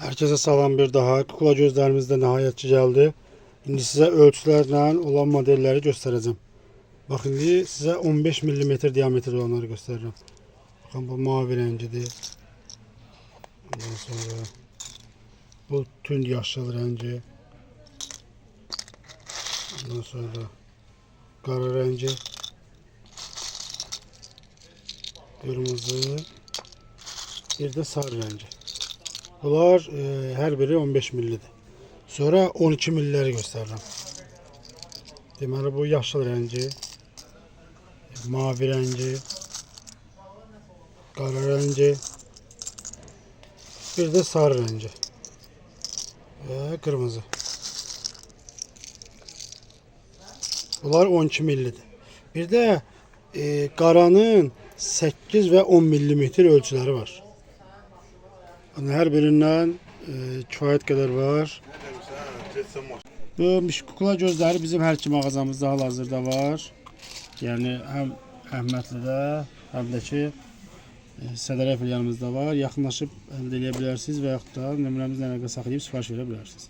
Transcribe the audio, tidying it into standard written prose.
Herkese salam bir daha. Kukla gözlerimizde nihayetçi geldi. Şimdi size ölçülerle olan modelleri göstereceğim. Bakın şimdi size 15 mm diametre olanları göstereceğim. Bakın bu mavi rengidir. Ondan sonra bu tünd yaşıl rengi. Ondan sonra kara rengi. Kırmızı. Bir de sarı rengi. Bunlar her biri 15 millidir. Sonra 12 millileri göstereceğim. Deməli bu yaşıl rengi, mavi rengi, qara rengi, bir de sarı rengi ve kırmızı. Bunlar 12 millidir. Bir de qaranın 8 ve 10 millimetre ölçüleri var. Yani her birinden kifayət qədər var. Bu kukla gözləri bizim hər iki mağazamızda hal-hazırda var. Yəni həm Əhmədlidə, həm də ki Sədərə filialımızda var. Yaxınlaşıb əldə edə bilərsiniz və yaxud da nömrəmizlə əlaqə saxlayıb sifariş verə bilərsiniz.